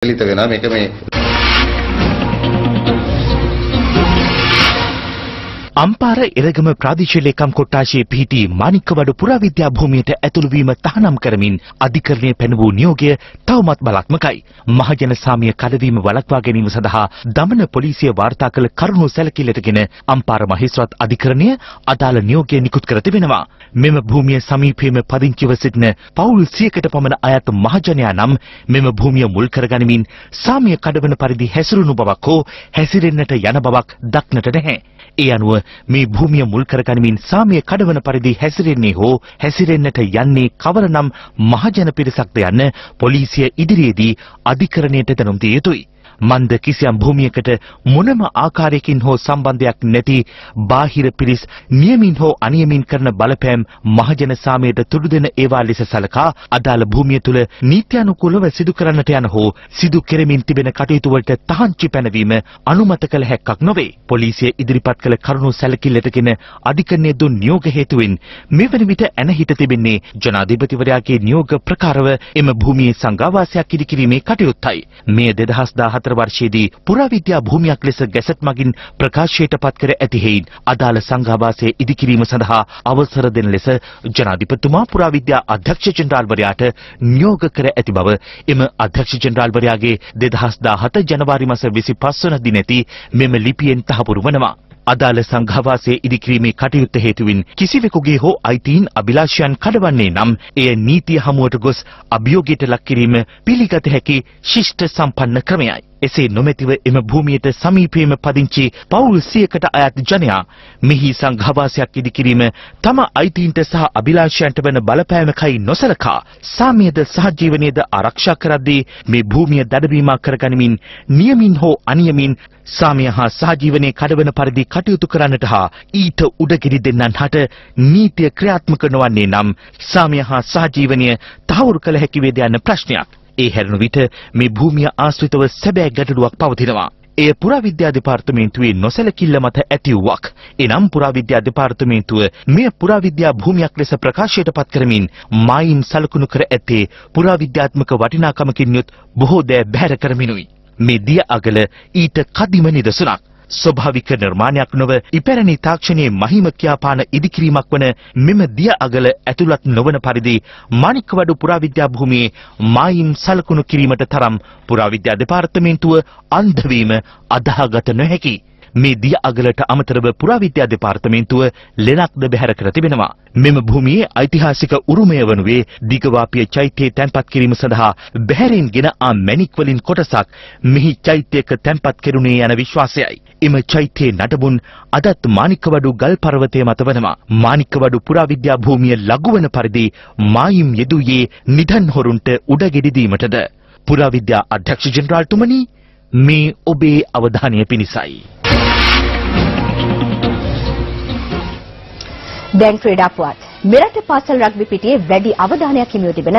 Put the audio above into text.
එලිත වෙනවා මේක මේ අම්පාර එරගම ප්‍රාදේශීය ලේකම් කොට්ටාශයේ පිහිටි මාණික්කවඩු පුරාවිද්‍යා භූමියට ඇතුළු වීම තහනම් කරමින් අධිකරණයේ පැන වූ නියෝගය තවමත් බලාත්මකයි. මහජන සාමය කඩවීම වළක්වා ගැනීම සඳහා දමන පොලිසිය වාර්තා කළ කරුණු සැලකිල්ලටගෙන අම්පාර මහේස්ත්‍රාත් අධිකරණය අදාළ නියෝගය නිකුත් කර තිබෙනවා. මෙම භූමිය සමීපයේම පදිංචිව සිටින පවුල් 100කට පමණ අයත් මහජනයා නම් මෙම භූමිය මුල් කරගනිමින් සාමය කඩවන පරිදි හැසිරුණු බවක් හෝ හැසිරෙන්නට යන බවක් දක්නට නැහැ. ඒ අනුව මේ භූමිය මුල් කරගනිමින් සාමය කඩවන පරිදි හැසිරෙන්නේ හෝ හැසිරෙන්නට යන්නේ කවරනම් මහජන පිරිසක්ද යන්න පොලිසිය ඉදිරියේදී අධිකරණයට දැනුම් දිය යුතුයි. මන්ද කිසියම් භූමියකට මොනම ආකාරයකින් හෝ සම්බන්ධයක් නැති බාහිර පිරිස් නියමින් හෝ අනියමින් කරන බලපෑම් මහජන සාමයට තුඩු දෙන ඒවා ලෙස සලකා අදාළ භූමිය තුල නීත්‍යානුකූලව සිදු කරන්නට යන හෝ සිදු කෙරෙමින් තිබෙන කටයුතු වලට තහංචි පැනවීම අනුමත කළ හැක්කක් නොවේ. පොලිසිය ඉදිරිපත් කළ කරුණු සැලකිල්ලටගෙන අධිකරණයේ දුන් නියෝග හේතුවෙන් මෙවැනි විට ඇනහිට තිබෙන්නේ ජනාධිපතිවරයාගේ නියෝග ප්‍රකාරව එම භූමියේ සංඝාවාසයක් ඉදිකිරීමේ කටයුත්තයි. මේ 2014 වර්ෂයේදී පුරාවිද්‍යා භූමියක් ලෙස ගැසට් මගින් ප්‍රකාශයට පත් කර ඇති හේයින් අදාළ සංඝාවාසයේ ඉදිකිරීම සඳහා අවසර දෙන ලෙස ජනාධිපතිතුමා පුරාවිද්‍යා අධ්‍යක්ෂ ජෙනරාල්වරයාට නියෝග කර ඇති බව එම අධ්‍යක්ෂ ජෙනරාල්වරයාගේ 2017 ජනවාරි මාස 25 වන දිනදී මෙම ලිපියෙන් තහවුරු වනවා. අදාළ සංඝාවාසයේ ඉදිකිරීමේ කටයුත්ත හේතුවෙන් කිසිවෙකුගේ හෝ අයිතීන් අභිලාෂයන් කඩවන්නේ නම් එය නීතිය හමුවට ගොස් අභියෝගයට ලක් කිරීම පිළිගත හැකි ශිෂ්ට සම්පන්න ක්‍රමයයි. එසේ නොමැතිව එම භූමියට සමීපයේම පදිංචි පවුල් 100කට අයත් ජනයා මෙහි සංඝාවාසයක් ඉදිකිරීම තම අයිතීන්ට සහ අභිලාෂයන්ට වන බලපෑමකයි නොසලකා සාමයද සහජීවනයේද ආරක්ෂා කරද්දී මේ භූමිය දඩමීමක් කරගනිමින් නියමින් හෝ අනියමින් සාමය හා සහජීවනයේ කඩවන පරිදි කටයුතු කරන්නට හා ඊට උඩගිරි දෙන්නන් හට නීතිය ක්‍රියාත්මක නොවන්නේ නම් සාමය හා සහජීවනය තහවුරු කළ හැකි වේද යන ප්‍රශ්නයක්. ඒ හැරුණු විට මේ භූමිය ආශ්‍රිතව සැබෑ ගැටලුවක් පවතිනවා. එය පුරාවිද්‍යා දෙපාර්තමේන්තුවේ නොසැලකිල්ල මත ඇති වූවක්. එනම් පුරාවිද්‍යා දෙපාර්තමේන්තුව මෙය පුරාවිද්‍යා භූමියක් ලෙස ප්‍රකාශයට පත් කරමින් මායිම් සලකුණු කර ඇත්තේ පුරාවිද්‍යාත්මක වටිනාකමකින් යුත් බොහෝ දෑ බැහැර කරමිනුයි. මේ දිය අගල ඊට කදිම නිදසුනක්. ස්වභාවික නිර්මාණයක් නොව ඉපැරණි තාක්ෂණයේ මහිම කියාපාන ඉදිකිරීමක් වන මෙම දිය අගල ඇතුළත් නොවන පරිදි මාණික්කවඩු පුරාවිද්‍යා භූමියේ මායිම් සලකුණු කිරීමට තරම් පුරාවිද්‍යා දෙපාර්තමේන්තුව අන්ධ වීම අදාහගත නොහැකි. මේ දිය අගලට අමතරව පුරාවිද්‍යා දෙපාර්තමේන්තුව ලෙනක්ද බැහැර කර තිබෙනවා. මෙම භූමියේ ඓතිහාසික උරුමය වනුයේ දිගවාපිය චෛත්‍යයේ තැන්පත් කිරීම සඳහා බැහැරින් ගෙන ආ මැණික් වලින් කොටසක් මෙහි චෛත්‍යයක තැන්පත් කෙරුණේ යන විශ්වාසයයි. එම චෛත්‍යයේ නටබුන් අදත් මාණික්කවඩු ගල් පර්වතය මත වනවා. මාණික්කවඩු පුරාවිද්‍යා භූමිය ලඝු වන පරිදි මායිම් යෙදුවේ නිධන් හොරුන්ට උඩගෙඩි දීමටද. පුරාවිද්‍යා අධ්‍යක්ෂ ජෙනරාල්තුමනි, මේ ඔබේ අවධානය පිණිසයි. දැන් ක්‍රීඩා පුවත්. මෙරට පාසල් රග්බි පිටියේ වැඩි අවධානයක් හිමිව තිබෙන